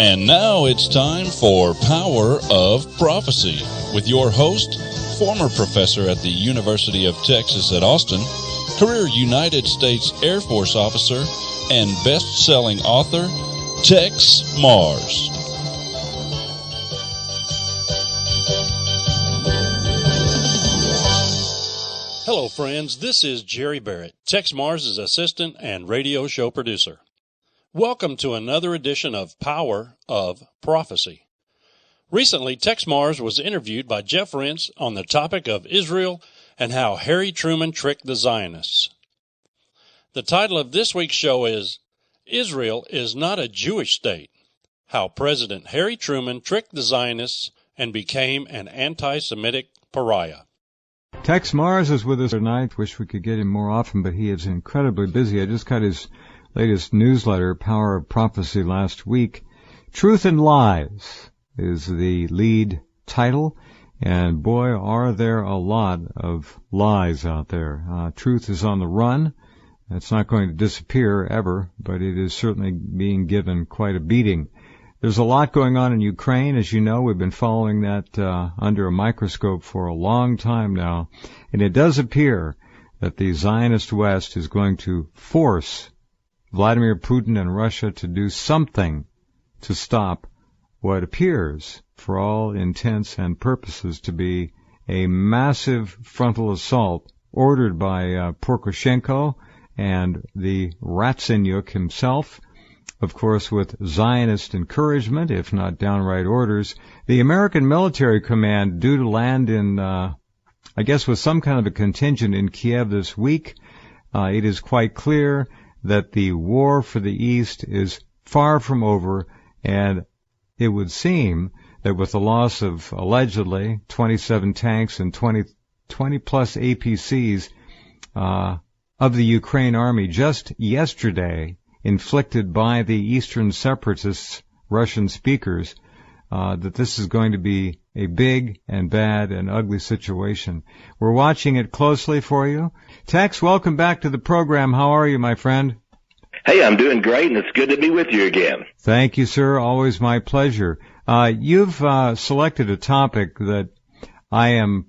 And now it's time for Power of Prophecy with your host, former professor at the University of Texas at Austin, career United States Air Force officer, and best-selling author, Texe Mars. Hello, friends. This is Jerry Barrett, Texe Mars' assistant and radio show producer. Welcome to another edition of Power of Prophecy. Recently, Texe Mars was interviewed by Jeff Rense on the topic of Israel and how Harry Truman tricked the Zionists. The title of this week's show is Israel is Not a Jewish State, How President Harry Truman Tricked the Zionists and Became an Anti-Semitic Pariah. Texe Mars is with us tonight. Wish we could get him more often, but he is incredibly busy. I just got his latest newsletter, Power of Prophecy, last week. Truth and Lies is the lead title, and boy, are there a lot of lies out there. Truth is on the run. It's not going to disappear ever, but it is certainly being given quite a beating. There's a lot going on in Ukraine. As you know, we've been following that under a microscope for a long time now, and it does appear that the Zionist West is going to force Vladimir Putin and Russia to do something to stop what appears, for all intents and purposes, to be a massive frontal assault ordered by Poroshenko and the Ratsenyuk himself, of course with Zionist encouragement, if not downright orders. The American military command due to land in, I guess with some kind of a contingent in Kiev this week. It is quite clear that the war for the East is far from over, and it would seem that with the loss of allegedly 27 tanks and 20 plus APCs of the Ukraine army just yesterday, inflicted by the Eastern separatists, Russian speakers, that this is going to be a big and bad and ugly situation. We're watching it closely for you. Texe, welcome back to the program. How are you, my friend? Hey, I'm doing great, and it's good to be with you again. Thank you, sir. Always my pleasure. You've selected a topic that I am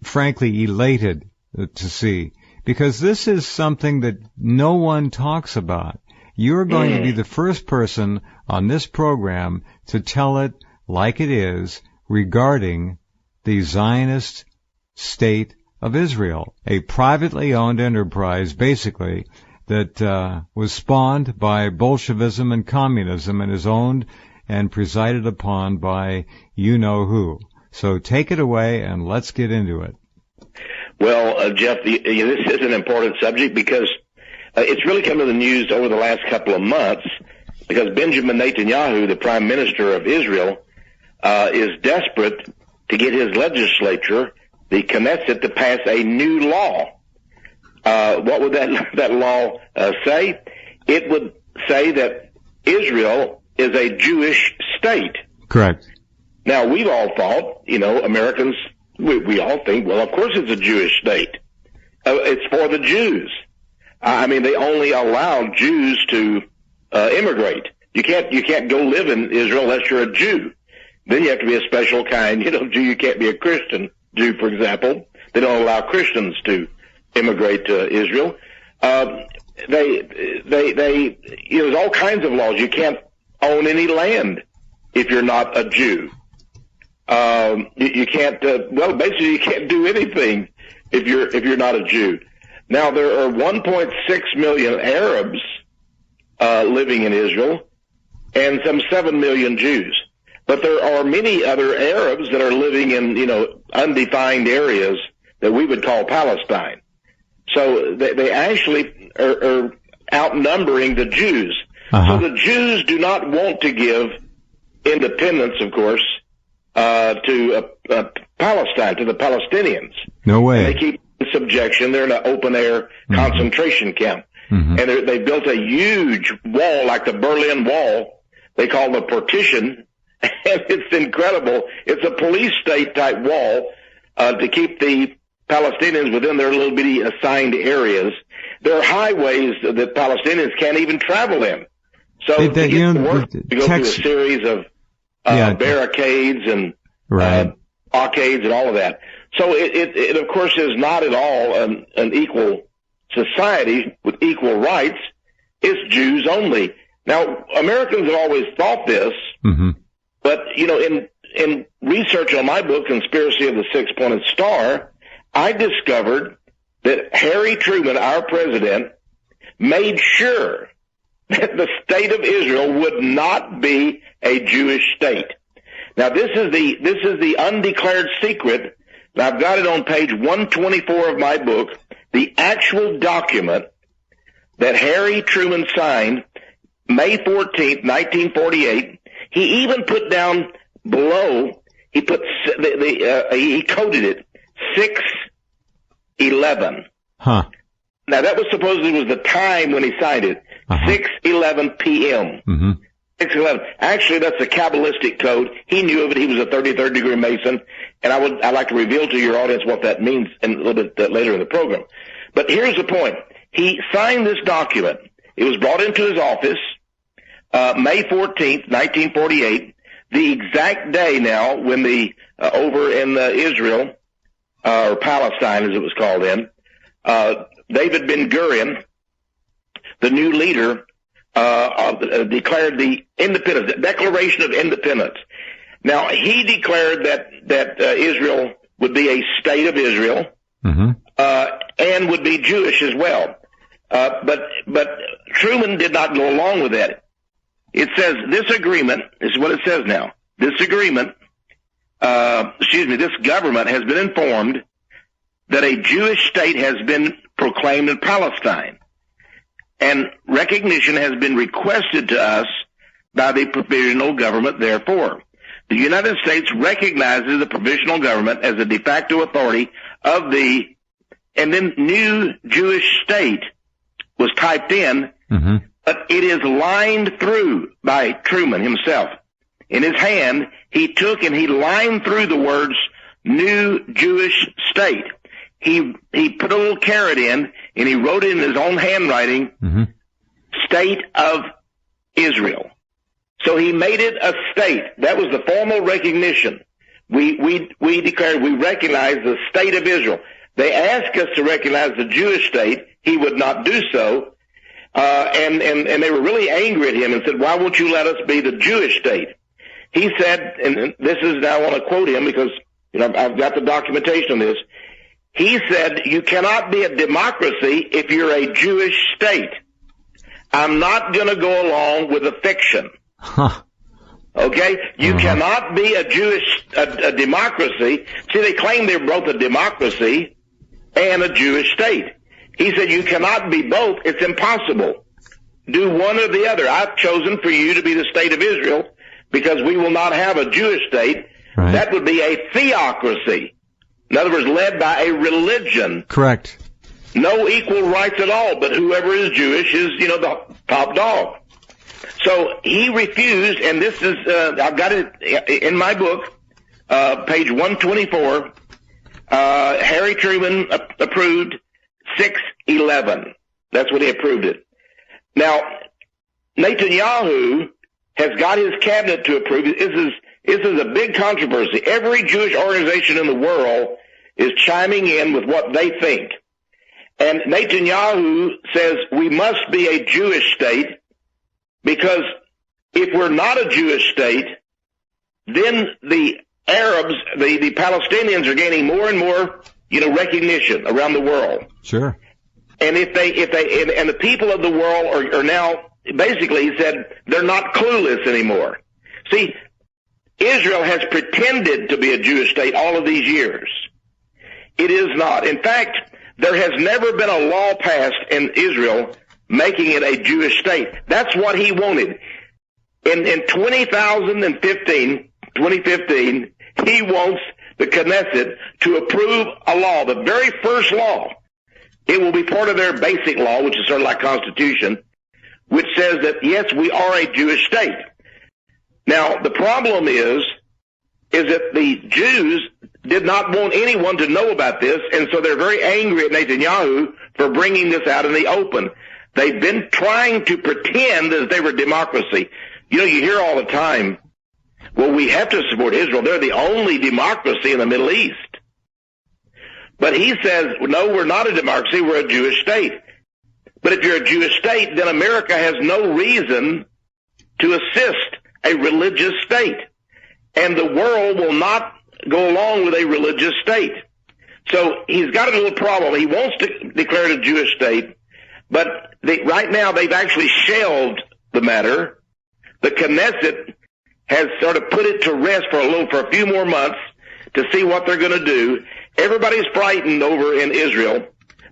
frankly elated to see, because this is something that no one talks about. You're going to be the first person on this program to tell it like it is regarding the Zionist state of Israel, a privately owned enterprise, basically, that was spawned by Bolshevism and communism and is owned and presided upon by you-know-who. So take it away and let's get into it. Well, Jeff, this is an important subject because it's really come to the news over the last couple of months because Benjamin Netanyahu, the Prime Minister of Israel, is desperate to get his legislature, the Knesset, to pass a new law. What would that law say? It would say that Israel is a Jewish state. Correct. Now, we've all thought, Americans, we all think, well, of course it's a Jewish state. It's for the Jews. They only allow Jews to immigrate. You can't go live in Israel unless you're a Jew. Then you have to be a special kind, Jew. You can't be a Christian Jew, for example. They don't allow Christians to immigrate to Israel. There's all kinds of laws. You can't own any land if you're not a Jew. You can't, basically you can't do anything if you're not a Jew. Now there are 1.6 million Arabs, living in Israel and some 7 million Jews. But there are many other Arabs that are living in, undefined areas that we would call Palestine. So they actually are outnumbering the Jews. So the Jews do not want to give independence, of course, to Palestine, to the Palestinians. No way. And they keep in subjection. They're in an open-air concentration camp. And they built a huge wall, like the Berlin Wall, they call the partition, and it's incredible. It's a police state type wall to keep the Palestinians within their little bitty assigned areas. There are highways that Palestinians can't even travel in. So to get to work, you go through a series of barricades and blockades and all of that. So it of course is not at all an equal society with equal rights. It's Jews only. Now, Americans have always thought this, but, in research on my book, Conspiracy of the Six-Pointed Star, I discovered that Harry Truman, our president, made sure that the state of Israel would not be a Jewish state. Now, this is the undeclared secret, and I've got it on page 124 of my book, the actual document that Harry Truman signed May 14th, 1948. He even put down below, he put he coded it 6:11. Huh. Now that was supposedly was the time when he signed it. 6:11 p.m. 6:11. Actually, that's a Kabbalistic code. He knew of it. He was a 33rd degree Mason, and I'd like to reveal to your audience what that means in a little bit later in the program. But here's the point. He signed this document. It was brought into his office May 14th, 1948, the exact day now when over in Israel, or Palestine as it was called then, David Ben-Gurion, the new leader, declared the independence, the Declaration of Independence. Now, he declared that Israel would be a state of Israel, and would be Jewish as well. But Truman did not go along with that. It says this agreement, this is what it says now. This agreement, this government has been informed that a Jewish state has been proclaimed in Palestine, and recognition has been requested to us by the provisional government. Therefore, the United States recognizes the provisional government as the de facto authority of the, and then new Jewish state was typed in, but it is lined through by Truman himself. In his hand, he took and he lined through the words new Jewish state. He put a little caret in, and he wrote in his own handwriting, state of Israel. So he made it a state. That was the formal recognition. We declared we recognize the state of Israel. They asked us to recognize the Jewish state. He would not do so. And they were really angry at him and said, why won't you let us be the Jewish state? He said, and this is, now I want to quote him because, I've got the documentation on this. He said, you cannot be a democracy if you're a Jewish state. I'm not going to go along with a fiction. Okay? You cannot be a a democracy. See, they claim they're both a democracy and a Jewish state. He said, you cannot be both. It's impossible. Do one or the other. I've chosen for you to be the state of Israel because we will not have a Jewish state. Right. That would be a theocracy. In other words, led by a religion. Correct. No equal rights at all, but whoever is Jewish is, the top dog. So he refused, and this is, I've got it in my book, page 124. Harry Truman approved 6:11. That's when he approved it. Now, Netanyahu has got his cabinet to approve it. This is a big controversy. Every Jewish organization in the world is chiming in with what they think. And Netanyahu says we must be a Jewish state because if we're not a Jewish state, then the Arabs, the Palestinians are gaining more and more, recognition around the world. Sure. And if the people of the world are now, basically, he said, they're not clueless anymore. See, Israel has pretended to be a Jewish state all of these years. It is not. In fact, there has never been a law passed in Israel making it a Jewish state. That's what he wanted. In 2015, he wants the Knesset to approve a law, the very first law. It will be part of their basic law, which is sort of like Constitution, which says that, yes, we are a Jewish state. Now, the problem is that the Jews did not want anyone to know about this, and so they're very angry at Netanyahu for bringing this out in the open. They've been trying to pretend as they were democracy. You know, you hear all the time, well, we have to support Israel. They're the only democracy in the Middle East. But he says, no, we're not a democracy. We're a Jewish state. But if you're a Jewish state, then America has no reason to assist a religious state. And the world will not go along with a religious state. So he's got a little problem. He wants to declare it a Jewish state, but right now they've actually shelved the matter. The Knesset has sort of put it to rest for a few more months to see what they're going to do. Everybody's frightened over in Israel.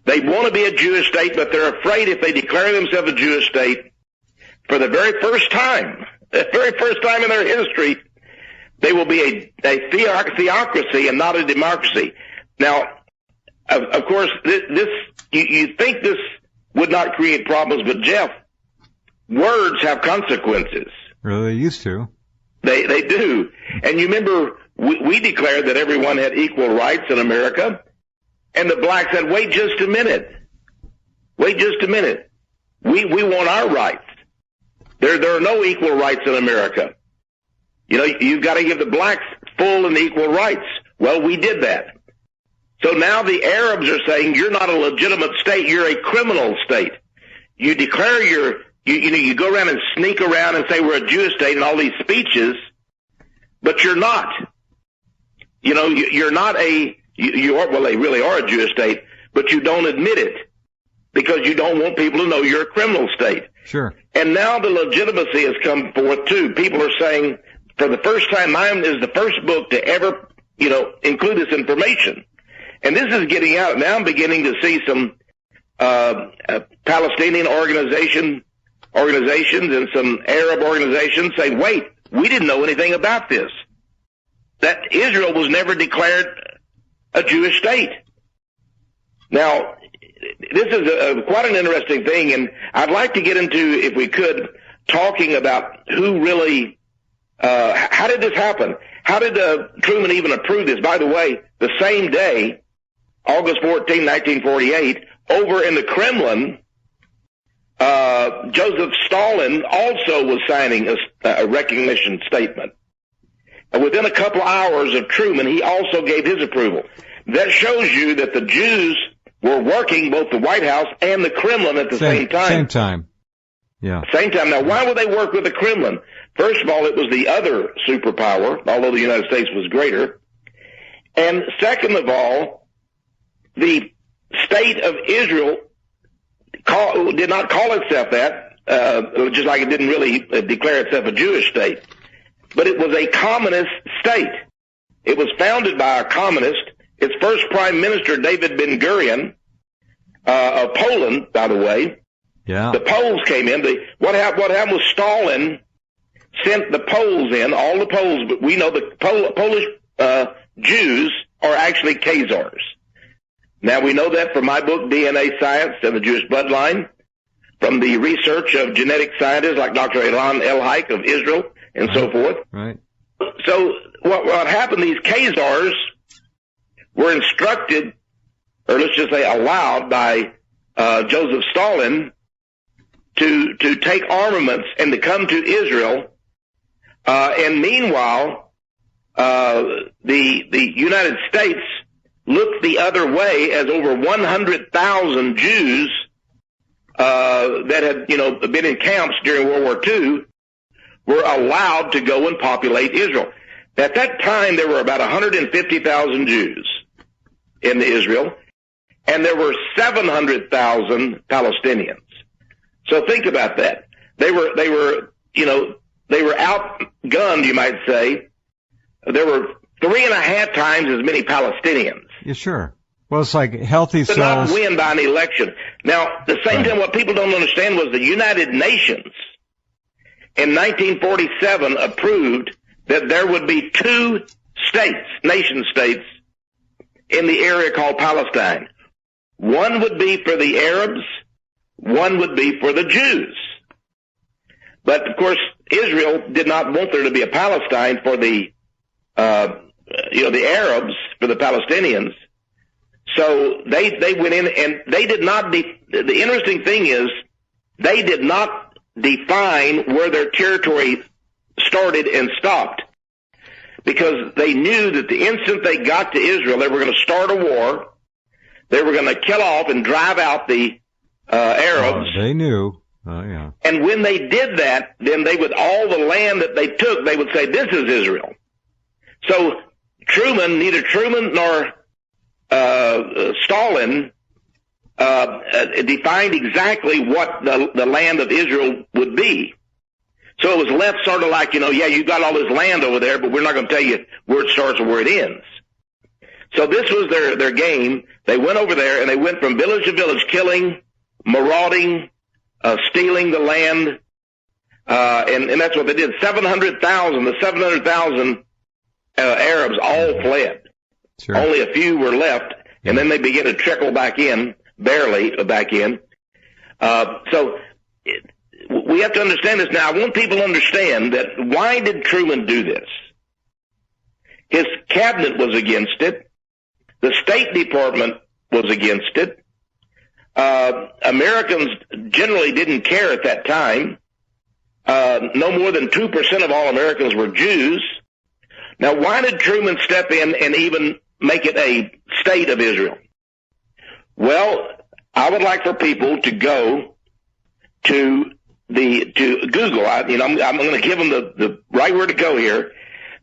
They want to be a Jewish state, but they're afraid if they declare themselves a Jewish state, for the very first time in their history, they will be a theocracy and not a democracy. Now, of course, you think this would not create problems, but Jeff, words have consequences. Really, they used to. They do. And you remember, we declared that everyone had equal rights in America, and the blacks said, wait just a minute. We want our rights. There are no equal rights in America. You know, you've got to give the blacks full and equal rights. Well, we did that. So now the Arabs are saying you're not a legitimate state, you're a criminal state. You declare you go around and sneak around and say we're a Jewish state in all these speeches, but you're not. You know, you're not well, they really are a Jewish state, but you don't admit it because you don't want people to know you're a criminal state. Sure. And now the legitimacy has come forth too. People are saying, for the first time, mine is the first book to ever, include this information. And this is getting out. Now I'm beginning to see some Palestinian organizations and some Arab organizations say, wait, we didn't know anything about this. That Israel was never declared a Jewish state. Now, this is quite an interesting thing, and I'd like to get into, if we could, talking about who really, how did this happen? How did Truman even approve this? By the way, the same day, August 14, 1948, over in the Kremlin, Joseph Stalin also was signing a recognition statement. And within a couple hours of Truman, he also gave his approval. That shows you that the Jews were working both the White House and the Kremlin at the same time. Same time. Yeah. Same time. Now, why would they work with the Kremlin? First of all, it was the other superpower, although the United States was greater. And second of all, the state of Israel did not call itself that, just like it didn't really declare itself a Jewish state. But it was a communist state. It was founded by a communist. Its first prime minister, David Ben-Gurion, of Poland, by the way. Yeah. The Poles came in. What happened was Stalin sent the Poles in, all the Poles, but we know the Polish Jews are actually Khazars. Now, we know that from my book, DNA Science and the Jewish Bloodline, from the research of genetic scientists like Dr. Ilan El-Haik of Israel and so forth. Right. So what happened, these Khazars were instructed, or let's just say allowed by Joseph Stalin to take armaments and to come to Israel. And meanwhile, the United States looked the other way as over 100,000 Jews that had been in camps during World War II were allowed to go and populate Israel. At that time, there were about 150,000 Jews in Israel, and there were 700,000 Palestinians. So think about that. They were outgunned, you might say. There were 3.5 times as many Palestinians. Yeah, sure. Well, it's like healthy cells. Did not win by an election. Now, the same time, what people don't understand was the United Nations in 1947 approved that there would be 2 states, nation states, in the area called Palestine. One would be for the Arabs, one would be for the Jews. But of course, Israel did not want there to be a Palestine for the Arabs, for the Palestinians. So they went in and they did not. The interesting thing is they did not define where their territory started and stopped, because they knew that the instant they got to Israel, they were going to start a war. They were going to kill off and drive out the Arabs. They knew. Oh, yeah. And when they did that, then they would, all the land that they took, they would say, this is Israel. So neither Truman nor Stalin defined exactly what the land of Israel would be. So it was left sort of like, yeah, you got all this land over there, but we're not going to tell you where it starts or where it ends. So this was their game. They went over there, and they went from village to village, killing, marauding, stealing the land, and that's what they did. 700,000, the 700,000 Arabs all fled. Sure. Only a few were left, and then they began to trickle back in, barely back in. So we have to understand this. Now, I want people to understand that why did Truman do this? His cabinet was against it. The State Department was against it. Americans generally didn't care at that time. No more than 2% of all Americans were Jews. Now, why did Truman step in and even make it a state of Israel? Well, I would like for people to go to Google. I'm going to give them the right word to go here.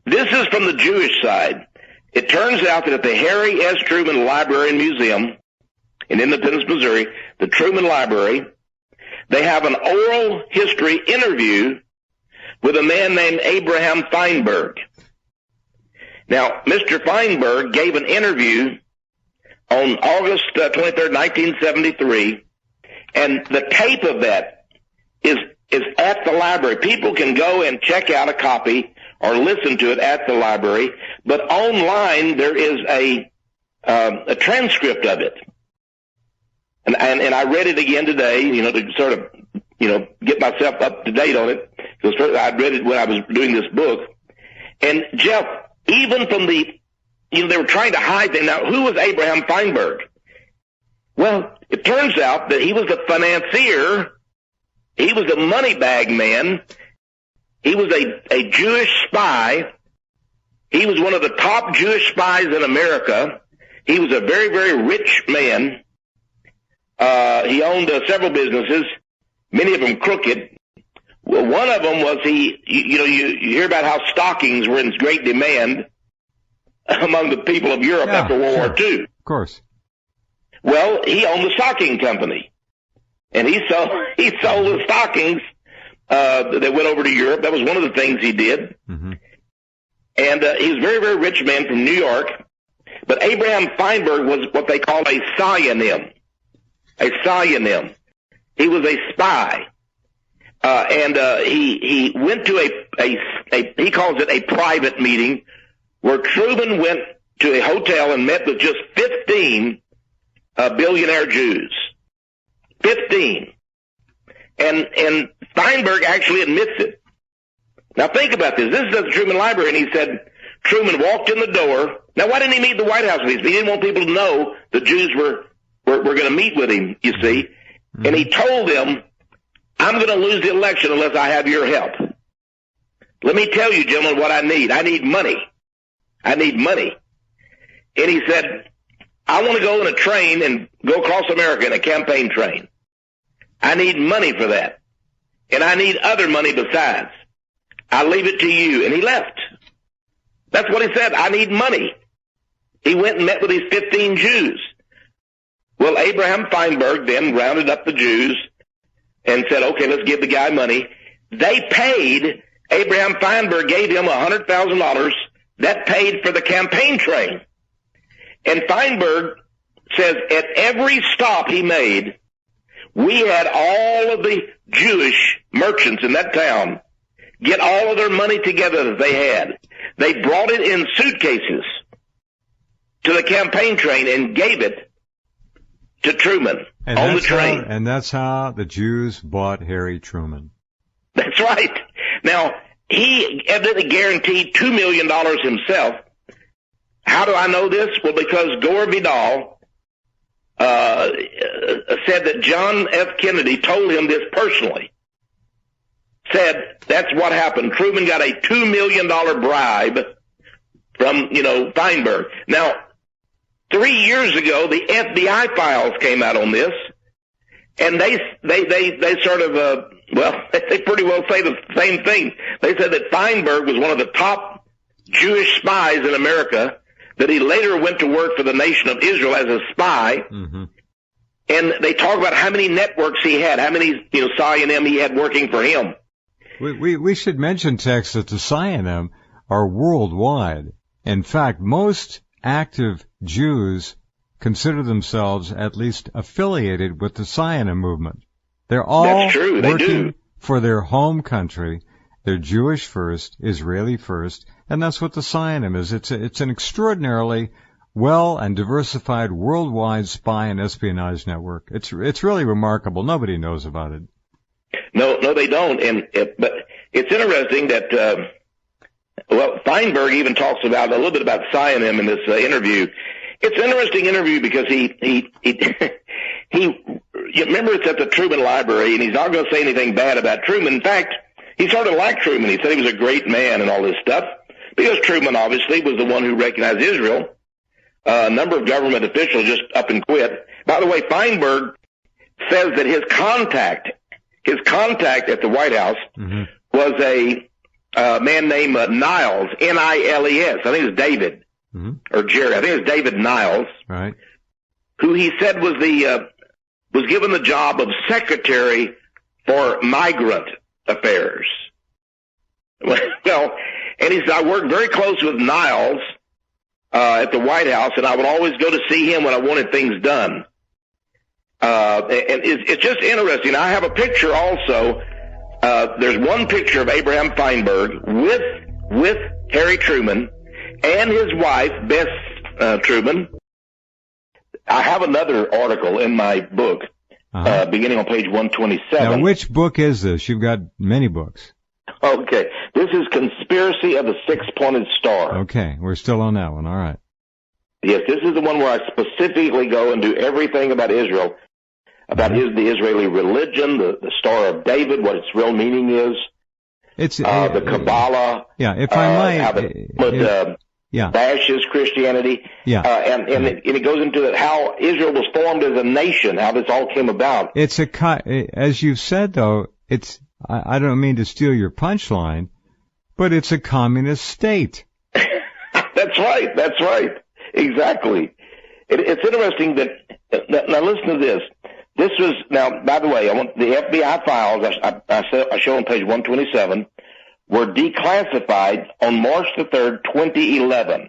This is from the Jewish side. It turns out that at the Harry S. Truman Library and Museum in Independence, Missouri, the Truman Library, they have an oral history interview with a man named Abraham Feinberg. Now, Mr. Feinberg gave an interview on August 23rd, 1973, and the tape of that is at the library. People can go and check out a copy or listen to it at the library, but online there is a transcript of it. And I read it again today, to sort of, get myself up to date on it, because I read it when I was doing this book. And Jeff, even from they were trying to hide them. Now, who was Abraham Feinberg? Well, it turns out that he was a financier. He was a money bag man. He was a Jewish spy. He was one of the top Jewish spies in America. He was a very, very rich man. He owned several businesses, many of them crooked. Well, one of them was you hear about how stockings were in great demand among the people of Europe after World War II. Of course. Well, he owned the stocking company, and he sold the stockings that went over to Europe. That was one of the things he did. Mm-hmm. And he was a very, very rich man from New York. But Abraham Feinberg was what they call a pseudonym. A pseudonym. He was a spy. And he went to he calls it a private meeting, where Truman went to a hotel and met with just 15 billionaire Jews. 15. And Feinberg actually admits it. Now think about this. This is at the Truman Library, and he said Truman walked in the door. Now, why didn't he meet the White House meetings? He didn't want people to know the Jews were going to meet with him, you see. Mm-hmm. And he told them, I'm going to lose the election unless I have your help. Let me tell you, gentlemen, what I need. I need money. I need money. And he said, I want to go in a train and go across America in a campaign train. I need money for that. And I need other money besides. I'll leave it to you. And he left. That's what he said. I need money. He went and met with these 15 Jews. Well, Abraham Feinberg then rounded up the Jews and said, okay, let's give the guy money. They paid, Abraham Feinberg gave him $100,000. That paid for the campaign train. And Feinberg says at every stop he made, we had all of the Jewish merchants in that town get all of their money together that they had. They brought it in suitcases to the campaign train and gave it to Truman on the train. And that's how the Jews bought Harry Truman. That's right. Now, he evidently guaranteed $2 million himself. How do I know this? Well, because Gore Vidal said that John F. Kennedy told him this personally. Said that's what happened. Truman got a $2 million bribe from, Feinberg. Now, 3 years ago, the FBI files came out on this, and they sort of, they pretty well say the same thing. They said that Feinberg was one of the top Jewish spies in America, that he later went to work for the nation of Israel as a spy. Mm-hmm. And they talk about how many networks he had, how many, Psi he had working for him. We should mention, Texe, that the Psi are worldwide. In fact, most active Jews consider themselves at least affiliated with the Zionist movement. They're all That's true. They working do. for their home country. They're Jewish first, Israeli first, and that's what the Zionism is. It's an extraordinarily well and diversified worldwide spy and espionage network. It's really remarkable. Nobody knows about it. No, they don't. But it's interesting that Feinberg even talks about a little bit about Zionism in this interview. It's an interesting interview because he you remember it's at the Truman Library, and he's not going to say anything bad about Truman. In fact, he sort of liked Truman. He said he was a great man and all this stuff, because Truman obviously was the one who recognized Israel. A number of government officials just up and quit. By the way, Feinberg says that his contact at the White House mm-hmm. was a man named Niles, Niles. I think it was David mm-hmm. or Jerry. I think it was David Niles, right? Who he said was given the job of secretary for migrant affairs. Well, and he said, I worked very close with Niles at the White House, and I would always go to see him when I wanted things done. And it's just interesting. I have a picture also. There's one picture of Abraham Feinberg with Harry Truman and his wife, Bess Truman. I have another article in my book, beginning on page 127. Now, which book is this? You've got many books. Okay. This is Conspiracy of the Six-Pointed Star. Okay. We're still on that one. All right. Yes, this is the one where I specifically go and do everything about Israel, about the Israeli religion, the Star of David, what its real meaning is. It's the Kabbalah. Yeah, if I might. Bashes Christianity. Yeah. And it goes into how Israel was formed as a nation, how this all came about. It's as you've said, though, I don't mean to steal your punchline, but it's a communist state. That's right. Exactly. It's interesting that, now listen to this. This was, now, by the way, I want the FBI files, I show on page 127, were declassified on March the 3rd, 2011.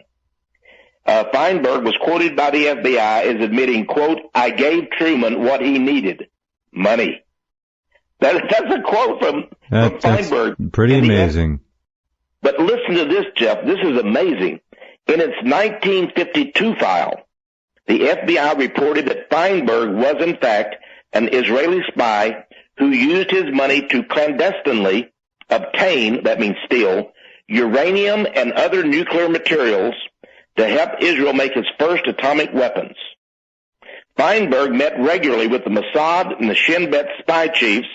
Feinberg was quoted by the FBI as admitting, quote, I gave Truman what he needed, money. That's a quote from Feinberg. That's pretty amazing. But listen to this, Jeff. This is amazing. In its 1952 file, the FBI reported that Feinberg was, in fact, an Israeli spy who used his money to clandestinely obtain, that means steal, uranium and other nuclear materials to help Israel make its first atomic weapons. Feinberg met regularly with the Mossad and the Shin Bet spy chiefs,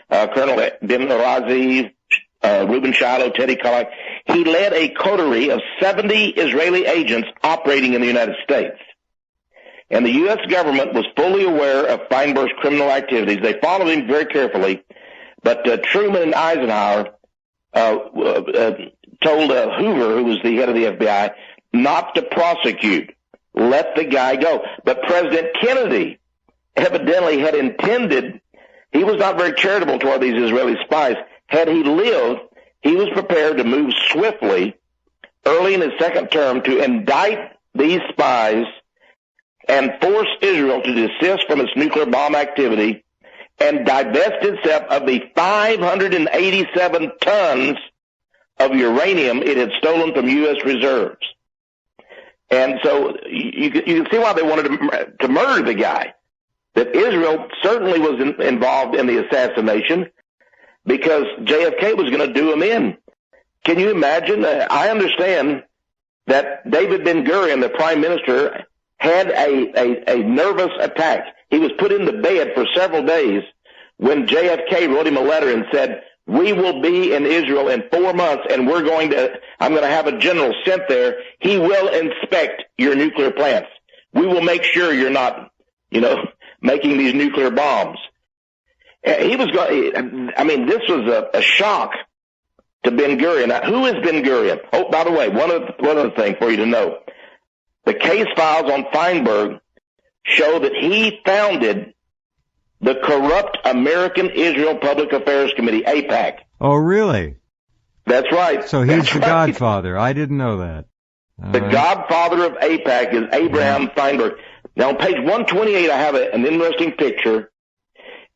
Colonel Ben Razi, Reuben Shiloh, Teddy Kollek. He led a coterie of 70 Israeli agents operating in the United States. And the U.S. government was fully aware of Feinberg's criminal activities. They followed him very carefully. But Truman and Eisenhower told Hoover, who was the head of the FBI, not to prosecute. Let the guy go. But President Kennedy evidently had intended, he was not very charitable toward these Israeli spies. Had he lived, he was prepared to move swiftly early in his second term to indict these spies and force Israel to desist from its nuclear bomb activity and divest itself of the 587 tons of uranium it had stolen from U.S. reserves. And so you can see why they wanted to murder the guy. That Israel certainly was involved in the assassination because JFK was going to do him in. Can you imagine? I understand that David Ben-Gurion, the prime minister, had a nervous attack. He was put into bed for several days when JFK wrote him a letter and said, we will be in Israel in 4 months, and I'm going to have a general sent there. He will inspect your nuclear plants. We will make sure you're not, making these nuclear bombs. This was a shock to Ben-Gurion. Now, who is Ben-Gurion? Oh, by the way, one other thing for you to know. The case files on Feinberg show that he founded the corrupt American Israel Public Affairs Committee, AIPAC. Oh, really? That's right. So he's the godfather. I didn't know that. The godfather of AIPAC is Abraham Feinberg. Now, on page 128, I have an interesting picture.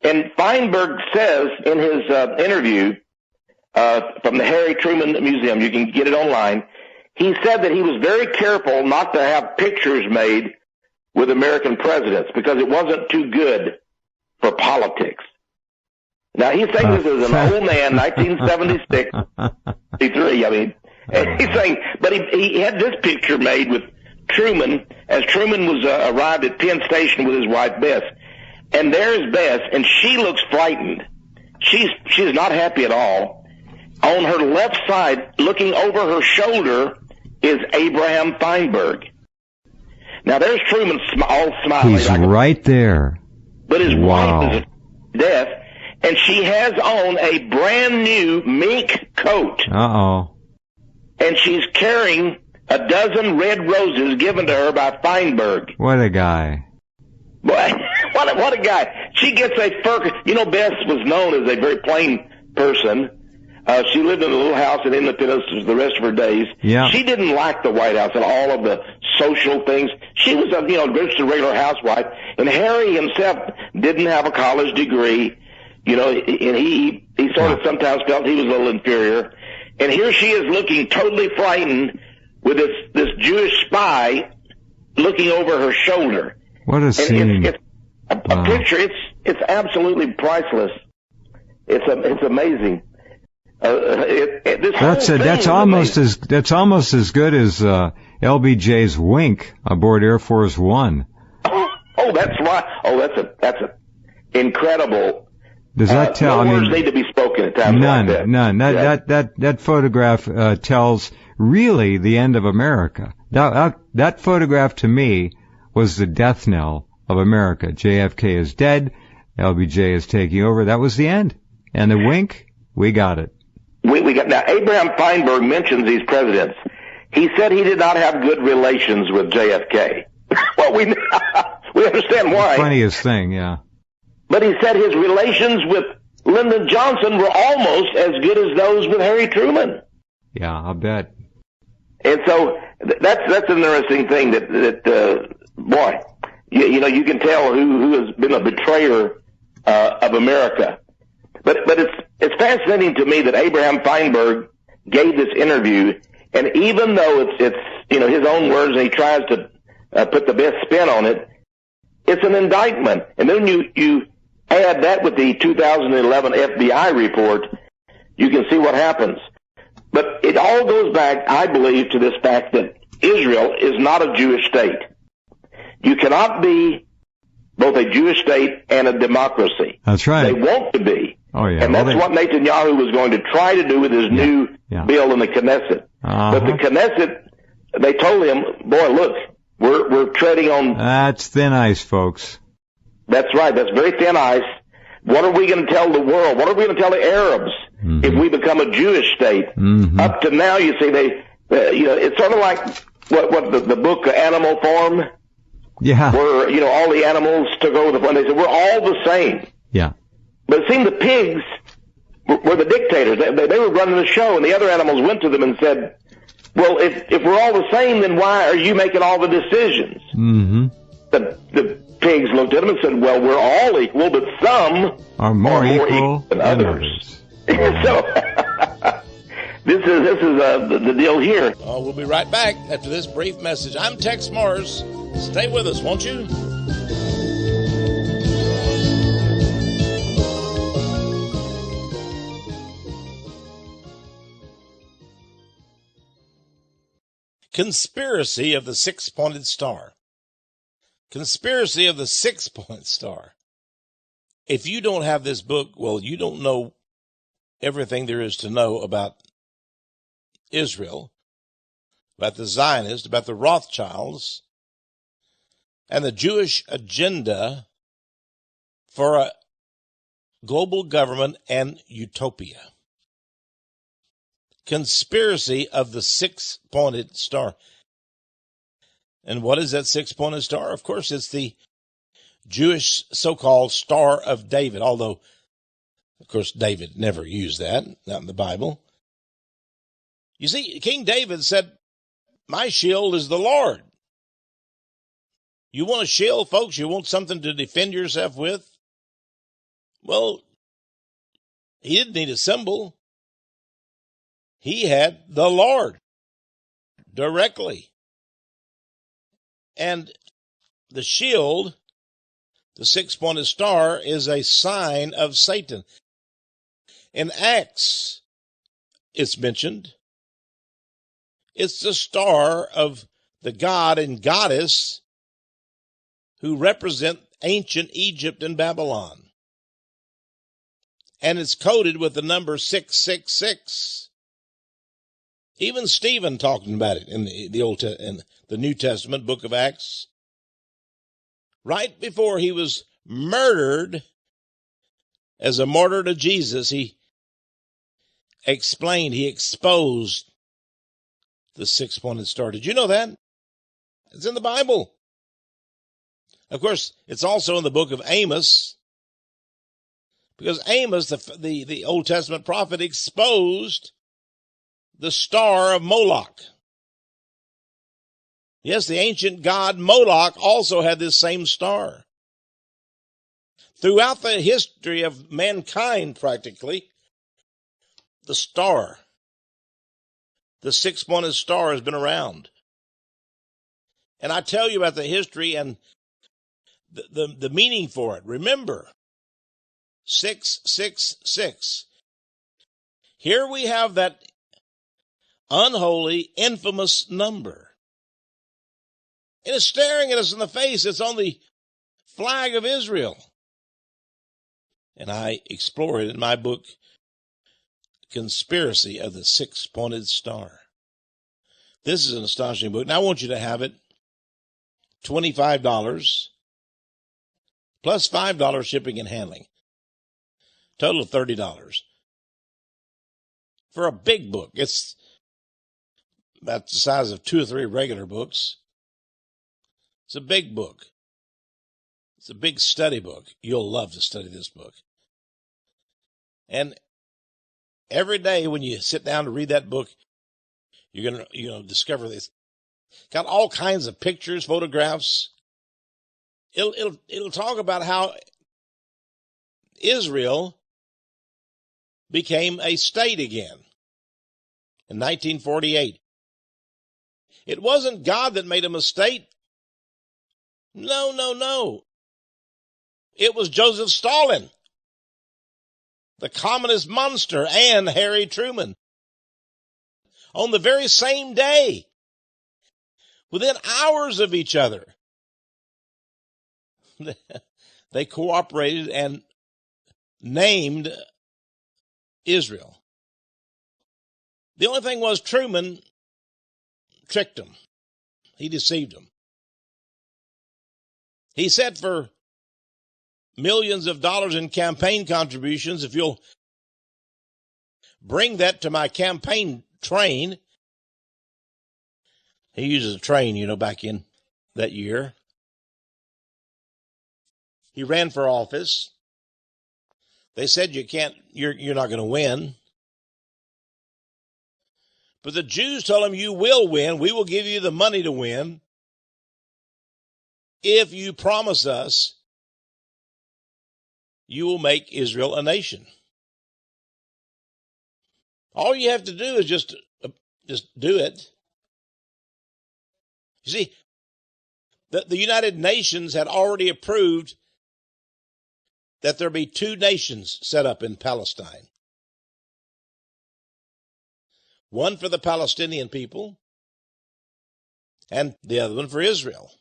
And Feinberg says in his interview from the Harry Truman Museum, you can get it online, he said that he was very careful not to have pictures made with American presidents because it wasn't too good for politics. Now, he's saying this is an old man, 1976, 63, and he's saying, but he had this picture made with Truman, as Truman was arrived at Penn Station with his wife, Bess. And there's Bess, and she looks frightened. She's not happy at all. On her left side, looking over her shoulder, is Abraham Feinberg. Now, there's Truman all smiling. He's right there. But his wife is deaf, and she has on a brand new mink coat. Uh-oh. And she's carrying a dozen red roses given to her by Feinberg. What a guy. Boy, what a guy. She gets a fur. Bess was known as a very plain person. She lived in a little house in Independence the rest of her days. Yeah. She didn't like the White House and all of the social things. She was just a regular housewife. And Harry himself didn't have a college degree. And he sort of sometimes felt he was a little inferior. And here she is looking totally frightened with this Jewish spy looking over her shoulder. What a scene. It's a picture. It's absolutely priceless. It's amazing. That's almost as good as LBJ's wink aboard Air Force One. Oh, that's right. Oh, that's a incredible. Does that tell? No words need to be spoken at times like that. None. That photograph tells really the end of America. That photograph to me was the death knell of America. JFK is dead. LBJ is taking over. That was the end. And the wink, we got it. We got now. Abraham Feinberg mentions these presidents. He said he did not have good relations with JFK. Well, we understand why. Funniest thing, yeah. But he said his relations with Lyndon Johnson were almost as good as those with Harry Truman. Yeah, I'll bet. And so that's an interesting thing that boy, you can tell who has been a betrayer of America. But it's fascinating to me that Abraham Feinberg gave this interview, and even though it's his own words and he tries to put the best spin on it, it's an indictment. And then you add that with the 2011 FBI report, you can see what happens. But it all goes back, I believe, to this fact that Israel is not a Jewish state. You cannot be both a Jewish state and a democracy. That's right. They want to be. Oh, yeah. And that's what Netanyahu was going to try to do with his new bill in the Knesset. But the Knesset, they told him, boy, look, we're treading on... That's thin ice, folks. That's right. That's very thin ice. What are we going to tell the world? What are we going to tell the Arabs if we become a Jewish state? Up to now, you see, it's sort of like what the book Animal Farm, where all the animals took over the farm. They said we're all the same. Yeah. But it seemed the pigs were the dictators. They were running the show, and the other animals went to them and said, "Well, if we're all the same, then why are you making all the decisions?" The pigs looked at him and said, "Well, we're all equal, but some are more equal than others." So this is the deal here. We'll be right back after this brief message. I'm Tex Mars. Stay with us, won't you? Conspiracy of the Six-Pointed Star. Conspiracy of the 6-point star. If you don't have this book, well, you don't know everything there is to know about Israel, about the Zionists, about the Rothschilds, and the Jewish agenda for a global government and utopia. Conspiracy of the 6-pointed star. And what is that 6-pointed star? Of course, it's the Jewish so-called Star of David, although, of course, David never used that, not in the Bible. You see, King David said, "My shield is the Lord." You want a shield, folks? You want something to defend yourself with? Well, he didn't need a symbol. He had the Lord directly. And the shield, the 6-pointed star, is a sign of Satan. In Acts, it's mentioned. It's the star of the god and goddess who represent ancient Egypt and Babylon. And it's coded with the number 666. Even Stephen talking about it in in the New Testament book of Acts. Right before he was murdered as a martyr to Jesus, he exposed the 6-pointed star. Did you know that? It's in the Bible. Of course, it's also in the book of Amos, because Amos, the Old Testament prophet, exposed the star of Moloch. Yes, the ancient god Moloch also had this same star. Throughout the history of mankind, practically, the star, the 6-pointed star, has been around. And I tell you about the history and the meaning for it. Remember, 666. Here we have that unholy, infamous number. And it's staring at us in the face. It's on the flag of Israel. And I explore it in my book, Conspiracy of the 6-Pointed Star. This is an astonishing book. Now I want you to have it. $25 plus $5 shipping and handling. Total of $30. For a big book. It's about the size of 2 or 3 regular books. It's a big book. It's a big study book. You'll love to study this book. And every day when you sit down to read that book, you're going to discover this. Got all kinds of pictures, photographs. It'll talk about how Israel became a state again in 1948. It wasn't God that made them a state. No. It was Joseph Stalin, the communist monster, and Harry Truman. On the very same day, within hours of each other, they cooperated and named Israel. The only thing was Truman tricked them. He deceived them. He said for millions of dollars in campaign contributions, if you'll bring that to my campaign train. He uses a train, back in that year. He ran for office. They said you're not going to win. But the Jews told him, you will win. We will give you the money to win if you promise us you will make Israel a nation. All you have to do is just do it. You see, the United Nations had already approved that there be 2 nations set up in Palestine. One for the Palestinian people and the other one for Israel.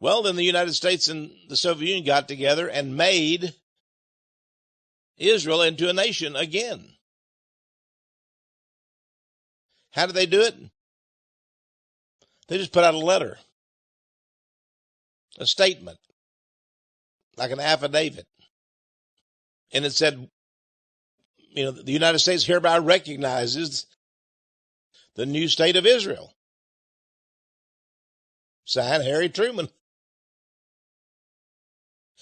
Well, then the United States and the Soviet Union got together and made Israel into a nation again. How did they do it? They just put out a letter, a statement, like an affidavit. And it said, the United States hereby recognizes the new state of Israel. Signed, Harry Truman.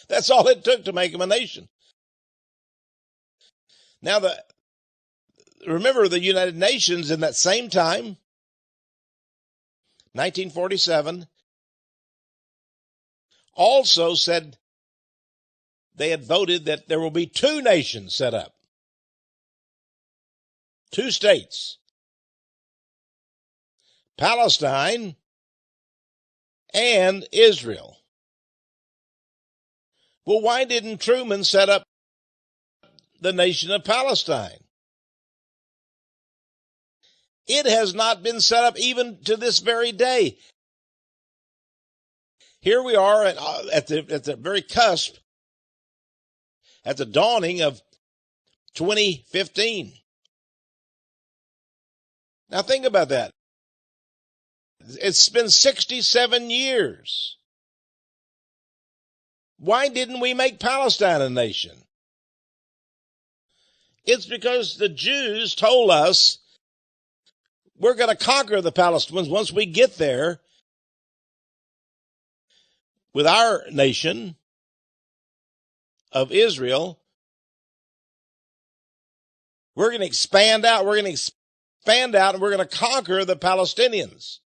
That's all it took to make them a nation. Now, remember the United Nations in that same time, 1947, also said they had voted that there will be two nations set up. Two states. Palestine and Israel. Well, why didn't Truman set up the nation of Palestine? It has not been set up even to this very day. Here we are at the very cusp, at the dawning of 2015. Now think about that. It's been 67 years. Why didn't we make Palestine a nation? It's because the Jews told us we're going to conquer the Palestinians once we get there with our nation of Israel. We're going to expand out. We're going to expand out and we're going to conquer the Palestinians.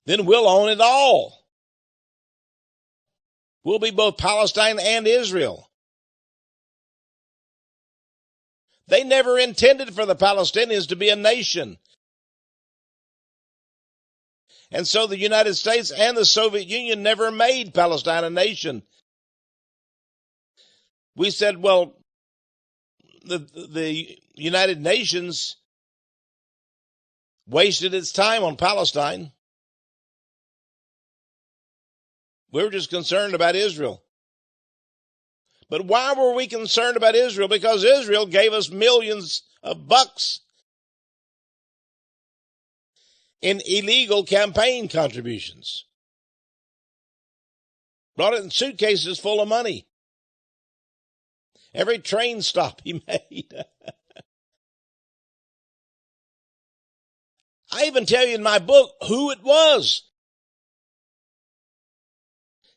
Then we'll own it all. We'll be both Palestine and Israel. They never intended for the Palestinians to be a nation. And so the United States and the Soviet Union never made Palestine a nation. We said, well, the United Nations wasted its time on Palestine. We were just concerned about Israel. But why were we concerned about Israel? Because Israel gave us millions of bucks in illegal campaign contributions. Brought it in suitcases full of money. Every train stop he made. I even tell you in my book who it was.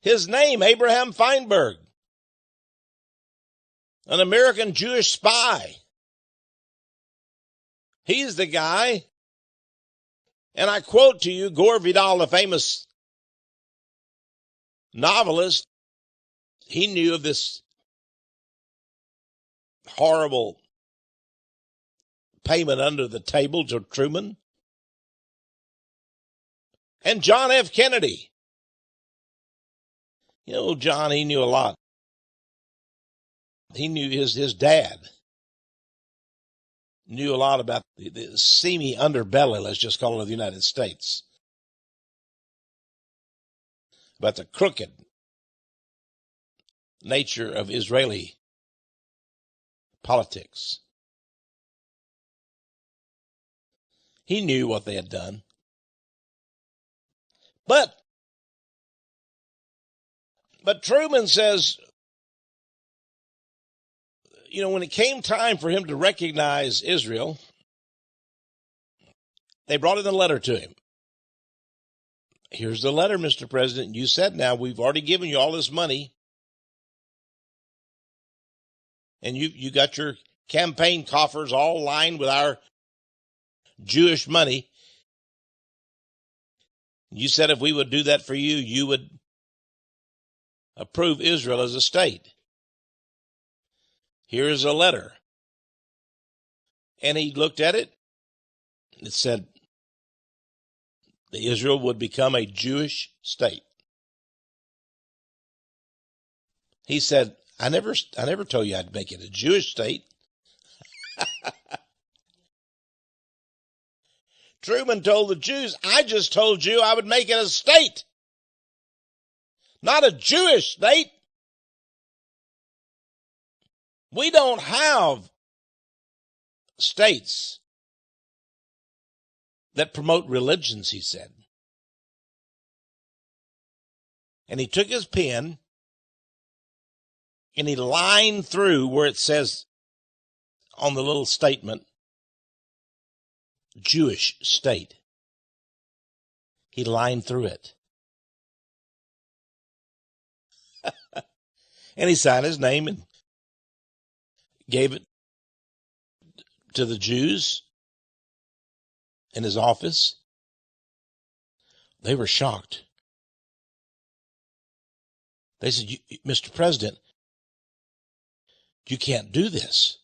His name, Abraham Feinberg, an American Jewish spy. He's the guy. And I quote to you Gore Vidal, the famous novelist. He knew of this horrible payment under the table to Truman. And John F. Kennedy. John, he knew a lot. He knew his dad knew a lot about the seamy underbelly, let's just call it, of the United States. About the crooked nature of Israeli politics. He knew what they had done. But Truman says, when it came time for him to recognize Israel, they brought in a letter to him. Here's the letter, Mr. President. You said now we've already given you all this money. And you got your campaign coffers all lined with our Jewish money. You said if we would do that for you, you would approve Israel as a state. Here is a letter. And he looked at it. It said that Israel would become a Jewish state. He said, I never told you I'd make it a Jewish state. Truman told the Jews, I just told you I would make it a state, not a Jewish state. We don't have states that promote religions, he said. And he took his pen and he lined through where it says on the little statement, Jewish state. He lined through it. And he signed his name and gave it to the Jews in his office. They were shocked. They said, Mr. President, you can't do this.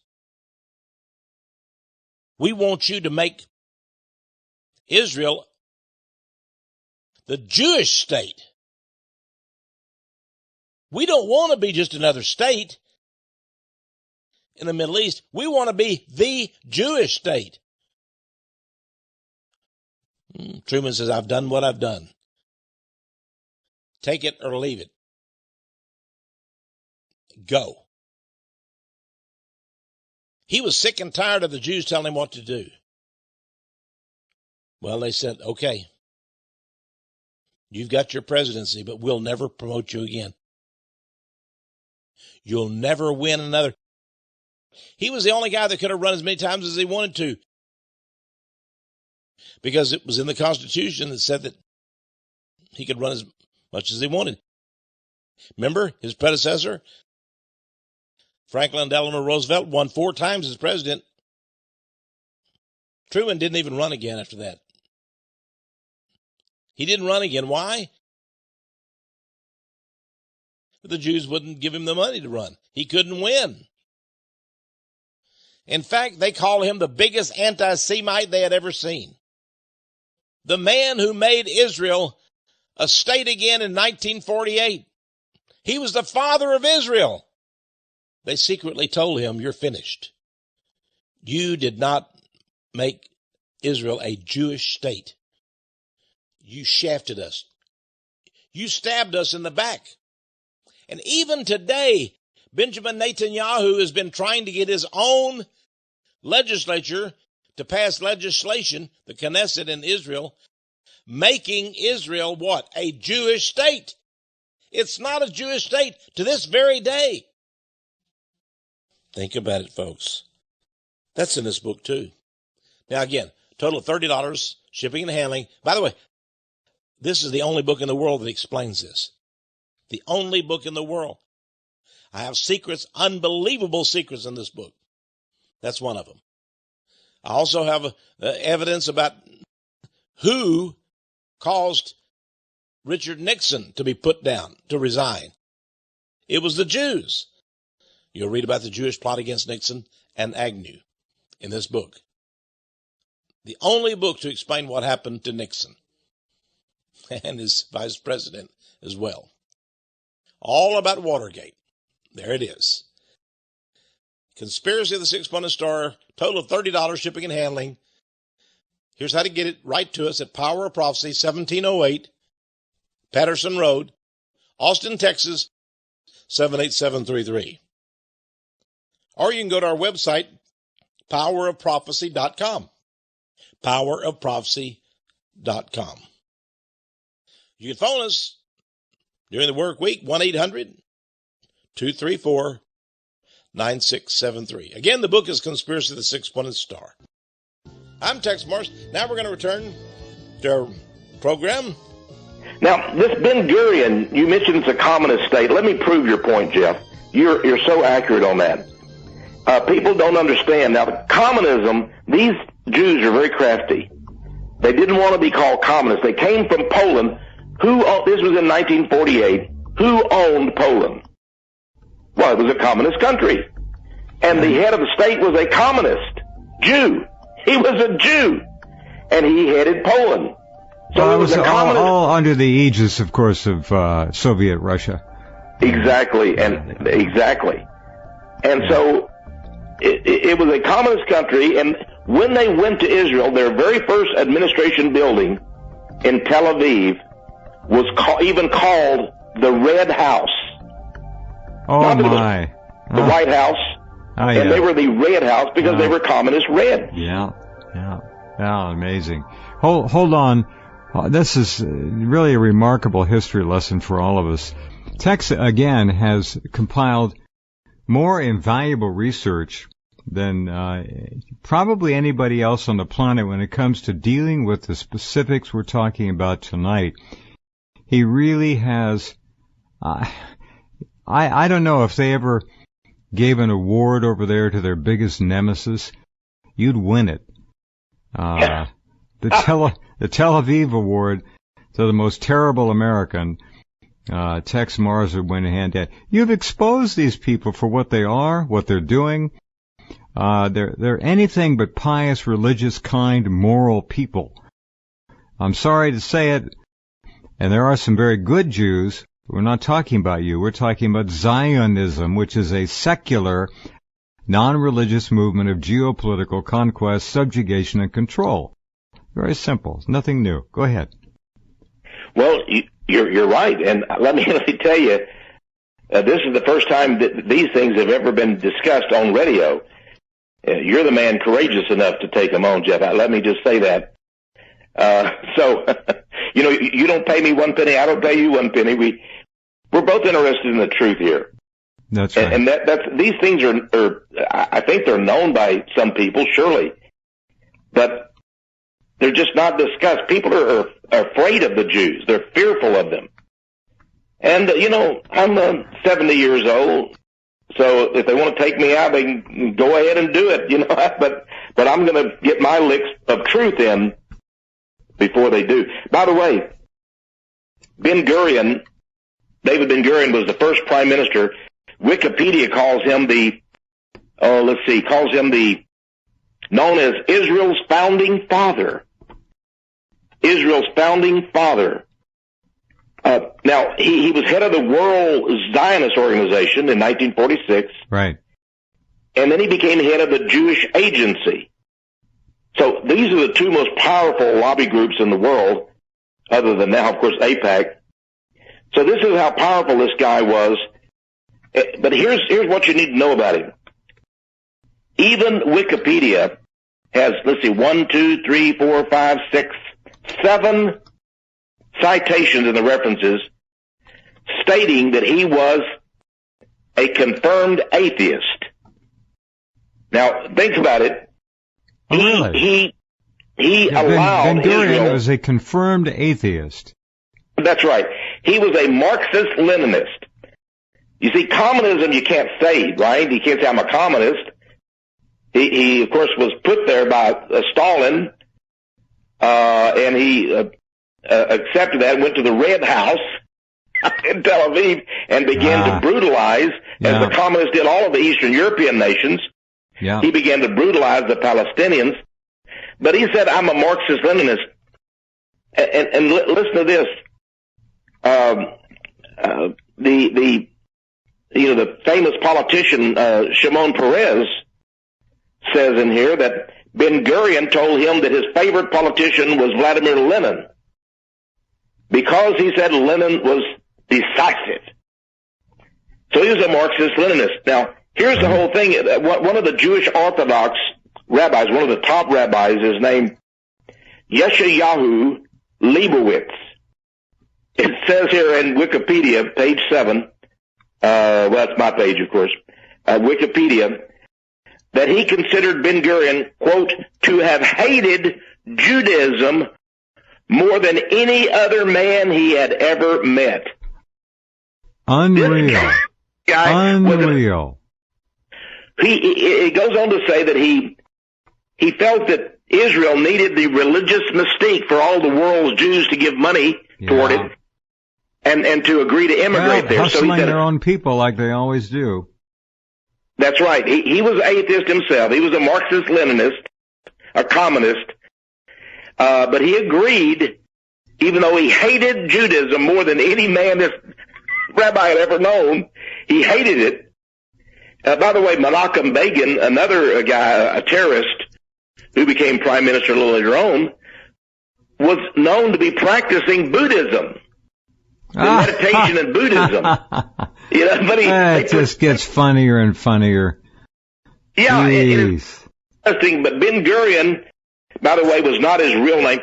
We want you to make Israel the Jewish state. We don't want to be just another state in the Middle East. We want to be the Jewish state. Truman says, I've done what I've done. Take it or leave it. Go. He was sick and tired of the Jews telling him what to do. Well, they said, okay, you've got your presidency, but we'll never promote you again. You'll never win another. He was the only guy that could have run as many times as he wanted to, because it was in the Constitution that said that he could run as much as he wanted. Remember, his predecessor, Franklin Delano Roosevelt, won 4 times as president. Truman didn't even run again after that. He didn't run again. Why? The Jews wouldn't give him the money to run. He couldn't win. In fact, they call him the biggest anti-Semite they had ever seen. The man who made Israel a state again in 1948. He was the father of Israel. They secretly told him, you're finished. You did not make Israel a Jewish state. You shafted us. You stabbed us in the back. And even today, Benjamin Netanyahu has been trying to get his own legislature to pass legislation, the Knesset in Israel, making Israel what? A Jewish state. It's not a Jewish state to this very day. Think about it, folks. That's in this book, too. Now, again, total of $30, shipping and handling. By the way, this is the only book in the world that explains this. The only book in the world. I have secrets, unbelievable secrets in this book. That's one of them. I also have evidence about who caused Richard Nixon to be put down, to resign. It was the Jews. You'll read about the Jewish plot against Nixon and Agnew in this book. The only book to explain what happened to Nixon and his vice president as well. All about Watergate. There it is. Conspiracy of the Six-Pointed Star, total of $30, shipping and handling. Here's how to get it right to us at Power of Prophecy, 1708 Patterson Road, Austin, Texas, 78733. Or you can go to our website, powerofprophecy.com. Powerofprophecy.com. You can phone us during the work week, 1-800-234-9673. Again, the book is Conspiracy of the Six-Pointed Star. I'm Texe Marsh. Now we're going to return to our program. Now, this Ben Gurion, you mentioned it's a communist state. Let me prove your point, Jeff. You're so accurate on that. People don't understand. Now, communism, these Jews are very crafty. They didn't want to be called communists. They came from Poland. This was in 1948. Who owned Poland? Well, it was a communist country. And the head of the state was a communist Jew. He was a Jew. And he headed Poland. So it was all under the aegis, of course, of Soviet Russia. Exactly. And so it was a communist country. And when they went to Israel, their very first administration building in Tel Aviv was even called the Red House. Oh, not my. The White House. Oh, and yeah. they were the Red House because they were communist red. Yeah. Amazing. Hold on. This is really a remarkable history lesson for all of us. Texe, again, has compiled more invaluable research than probably anybody else on the planet when it comes to dealing with the specifics we're talking about tonight. He really has... I don't know if they ever gave an award over there to their biggest nemesis. You'd win it. The Tel Aviv Award to the most terrible American, Texe Marzer went hand in hand. You've exposed these people for what they are, what they're doing. They're anything but pious, religious, kind, moral people. I'm sorry to say it, and there are some very good Jews. We're not talking about you. We're talking about Zionism, which is a secular, non-religious movement of geopolitical conquest, subjugation, and control. Very simple. Nothing new. Go ahead. Well, you're right, and let me tell you, this is the first time that these things have ever been discussed on radio. You're the man courageous enough to take them on, Jeff. Let me just say that. So, you don't pay me one penny, I don't pay you one penny. We're both interested in the truth here. That's right. And these things are, I think they're known by some people, surely, but they're just not discussed. People are afraid of the Jews. They're fearful of them. And, I'm 70 years old, so if they want to take me out, they can go ahead and do it, but I'm going to get my licks of truth in before they do. By the way, David Ben-Gurion was the first prime minister. Wikipedia calls him known as Israel's founding father. Israel's founding father. Now, he was head of the World Zionist Organization in 1946. Right. And then he became head of the Jewish Agency. So these are the two most powerful lobby groups in the world, other than now, of course, AIPAC. So this is how powerful this guy was. But here's what you need to know about him. Even Wikipedia has, 7 citations in the references stating that he was a confirmed atheist. Now, think about it. Oh, really? He allowed Ben-Gurion Israel. was a confirmed atheist. That's right. He was a Marxist-Leninist. You see, communism you can't say, right? You can't say I'm a communist. He of course, was put there by Stalin, and he accepted that and went to the Red House in Tel Aviv and began to brutalize, as the communists did all of the Eastern European nations. Yeah. He began to brutalize the Palestinians. But he said, I'm a Marxist-Leninist. And listen to this. The famous politician, Shimon Peres, says in here that Ben-Gurion told him that his favorite politician was Vladimir Lenin because he said Lenin was decisive. So he was a Marxist-Leninist. Now, here's the whole thing. One of the Jewish Orthodox rabbis, one of the top rabbis, is named Yeshayahu Leibowitz. It says here in Wikipedia, page 7, well, that's my page, of course, Wikipedia, that he considered Ben-Gurion, quote, to have hated Judaism more than any other man he had ever met. Unreal. Unreal. He goes on to say that he felt that Israel needed the religious mystique for all the world's Jews to give money toward it and to agree to immigrate there. Hustling their own people like they always do. That's right. He was atheist himself. He was a Marxist-Leninist, a communist. But he agreed, even though he hated Judaism more than any man this rabbi had ever known, he hated it. By the way, Menachem Begin, another guy, a terrorist, who became prime minister a little later on, was known to be practicing Buddhism, meditation and Buddhism. But it just gets funnier and funnier. Yeah, it is interesting. But Ben Gurion, by the way, was not his real name.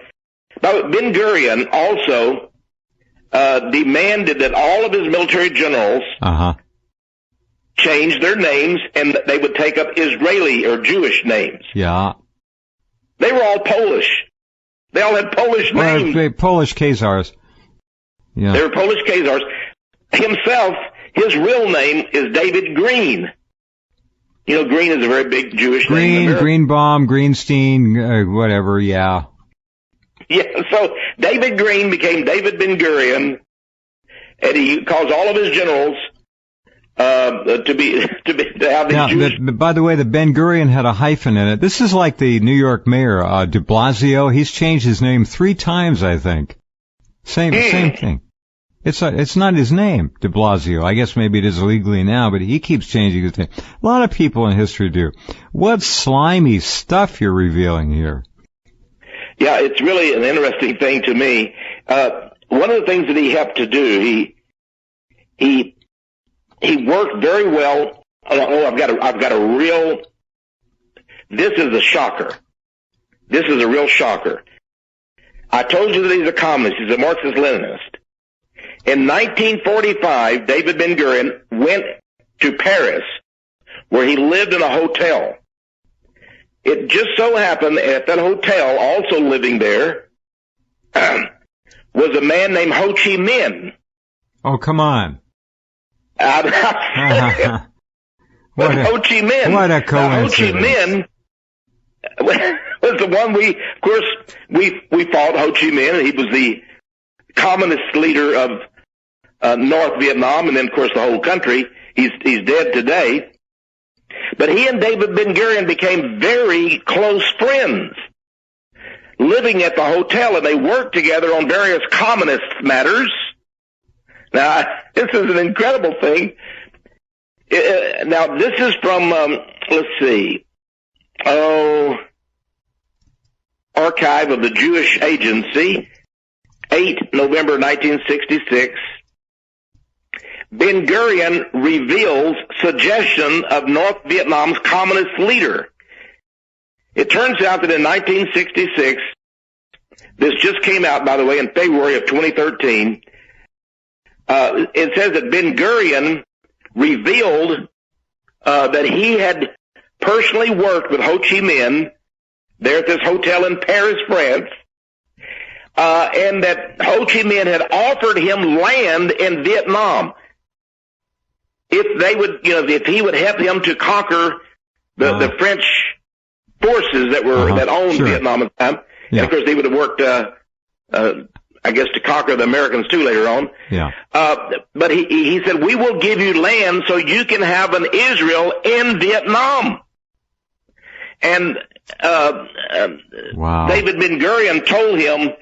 But Ben Gurion also demanded that all of his military generals change their names, and they would take up Israeli or Jewish names. Yeah. They were all Polish. They all had Polish names. Polish Khazars. Yeah. They were Polish Khazars. Himself, his real name is David Green. Green is a very big Jewish name. Greenbaum, Greenstein, whatever, yeah. Yeah, so David Green became David Ben Gurion, and he caused all of his generals to have these Jewish. By the way, the Ben Gurion had a hyphen in it. This is like the New York mayor, de Blasio. He's changed his name 3 times, I think. Same thing. It's not his name, de Blasio. I guess maybe it is legally now, but he keeps changing his name. A lot of people in history do. What slimy stuff you're revealing here. Yeah, it's really an interesting thing to me. One of the things that he helped to do, he worked very well. I've got a real. This is a shocker. This is a real shocker. I told you that he's a communist. He's a Marxist-Leninist. In 1945, David Ben Gurion went to Paris, where he lived in a hotel. It just so happened at that hotel, also living there, was a man named Ho Chi Minh. Oh, come on. But Ho Chi Minh. What a coincidence. Ho Chi Minh was the one we fought Ho Chi Minh. He was the communist leader of North Vietnam, and then, of course, the whole country. He's dead today. But he and David Ben Gurion became very close friends, living at the hotel, and they worked together on various communist matters. Now, this is an incredible thing. Now, this is from, let's see, Archive of the Jewish Agency, 8 November 1966. Ben Gurion reveals suggestion of North Vietnam's communist leader. It turns out that in 1966, this just came out, by the way, in February of 2013, it says that Ben Gurion revealed that he had personally worked with Ho Chi Minh there at this hotel in Paris, France, and that Ho Chi Minh had offered him land in Vietnam if they would, if he would help him to conquer the French forces that owned Vietnam at the time. Yeah. And of course, he would have worked, I guess, to conquer the Americans too later on. Yeah. But he said, we will give you land so you can have an Israel in Vietnam. And David Ben Gurion told him,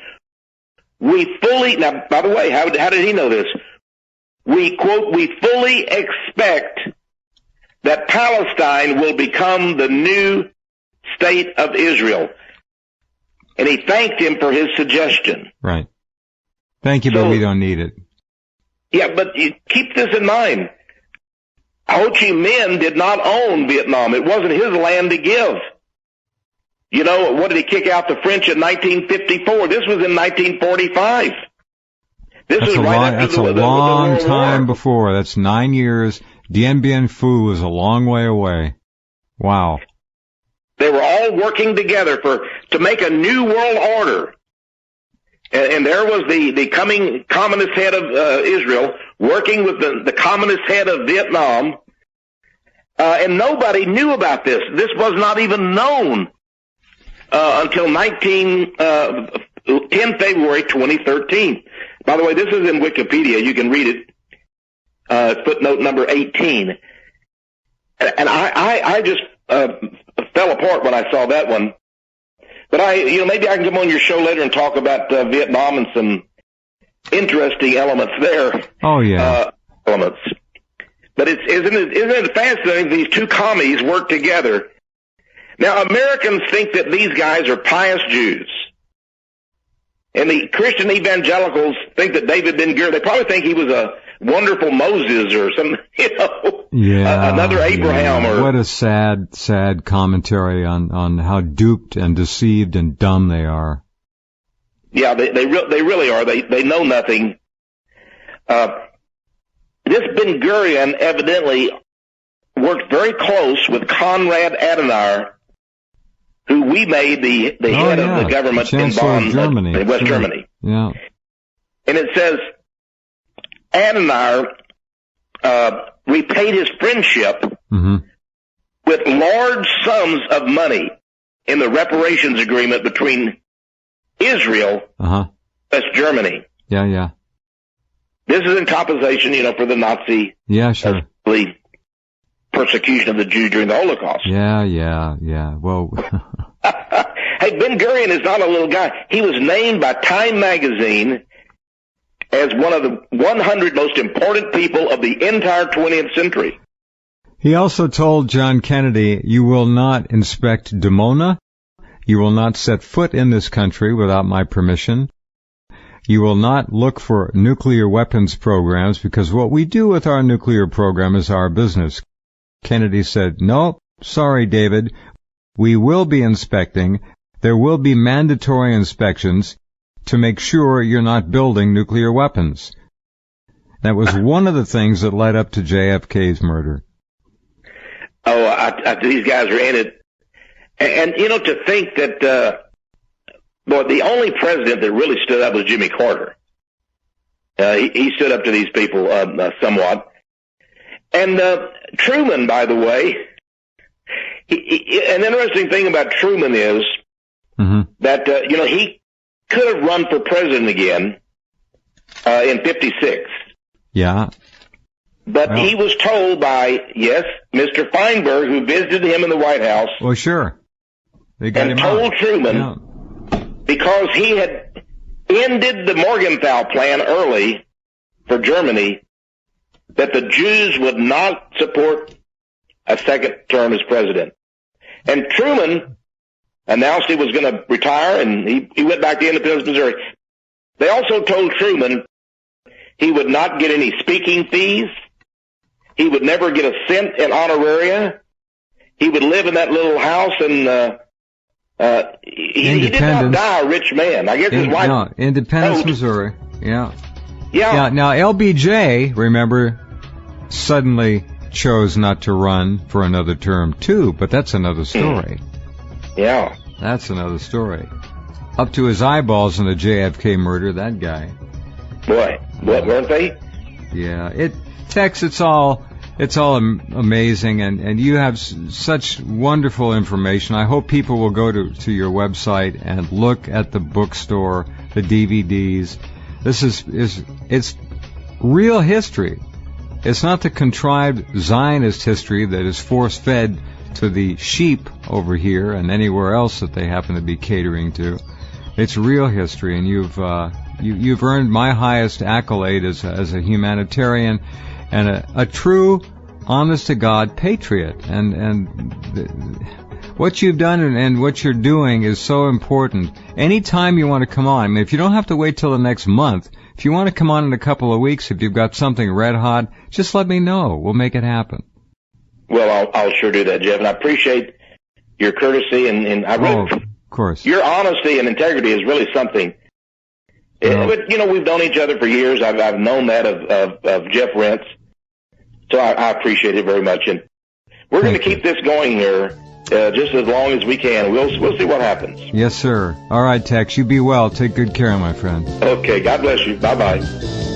now, by the way, how did he know this? We, quote, we fully expect that Palestine will become the new state of Israel. And he thanked him for his suggestion. Right. Thank you, but we don't need it. Yeah, but you keep this in mind. Ho Chi Minh did not own Vietnam. It wasn't his land to give. What did he kick out the French in 1954? This was in 1945. That's a long time before. That's 9 years. Dien Bien Phu was a long way away. Wow. They were all working together to make a new world order. And there was the coming communist head of Israel working with the communist head of Vietnam. And nobody knew about this. This was not even known until 10 February 2013. By the way, this is in Wikipedia. You can read it. Footnote number 18. And I just fell apart when I saw that one. But maybe I can come on your show later and talk about Vietnam and some interesting elements there. Oh yeah. Elements. But isn't it fascinating? These two commies work together. Now, Americans think that these guys are pious Jews. And the Christian evangelicals think that David Ben-Gurion, they probably think he was a wonderful Moses or some, another Abraham. Or what a sad, sad commentary on how duped and deceived and dumb they are. Yeah, they really are. They know nothing. This Ben-Gurion evidently worked very close with Konrad Adenauer, who we made the head of the government in Bonn, in West Germany. Yeah. And it says Adenauer repaid his friendship with large sums of money in the reparations agreement between Israel and West Germany. Yeah, yeah. This is in compensation, for the Nazi persecution of the Jew during the Holocaust. Yeah. Well, hey, Ben-Gurion is not a little guy. He was named by Time magazine as one of the 100 most important people of the entire 20th century. He also told John Kennedy, "You will not inspect Dimona. You will not set foot in this country without my permission. You will not look for nuclear weapons programs because what we do with our nuclear program is our business." Kennedy said, "No, sorry, David. We will be inspecting. There will be mandatory inspections to make sure you're not building nuclear weapons." That was one of the things that led up to JFK's murder. Oh, these guys are in it. And to think that, the only president that really stood up was Jimmy Carter. He stood up to these people somewhat. And Truman, by the way, an interesting thing about Truman is that, he could have run for president again in 56. Yeah. But he was told by, Mr. Feinberg, who visited him in the White House. Well, sure. They got him told out. Truman, because he had ended the Morgenthau Plan early for Germany, that the Jews would not support a second term as president. And Truman announced he was going to retire, and he went back to Independence, Missouri. They also told Truman he would not get any speaking fees. He would never get a cent in honoraria. He would live in that little house, and he did not die a rich man. I guess his wife... No, Independence, Missouri. Yeah. Yeah. Now, LBJ, remember, suddenly chose not to run for another term, too, but that's another story. Yeah. That's another story. Up to his eyeballs in the JFK murder, that guy. Boy, weren't they? Yeah. Tex, it's all amazing, and you have such wonderful information. I hope people will go to your website and look at the bookstore, the DVDs. This it's real history. It's not the contrived Zionist history that is force-fed to the sheep over here and anywhere else that they happen to be catering to. It's real history, and you've earned my highest accolade as a humanitarian and a true, honest-to-God patriot. And what you've done and what you're doing is so important. Anytime you want to come on, I mean, if you don't have to wait till the next month, if you want to come on in a couple of weeks, if you've got something red hot, just let me know. We'll make it happen. Well, I'll sure do that, Jeff, and I appreciate your courtesy and I really, of course, your honesty and integrity is really something. Well, but we've known each other for years. I've known that of Jeff Rentz, so I appreciate it very much. And we're going to keep this going here just as long as we can. We'll see what happens. Yes, sir. All right, Tex, you be well. Take good care, my friend. Okay, God bless you. Bye-bye.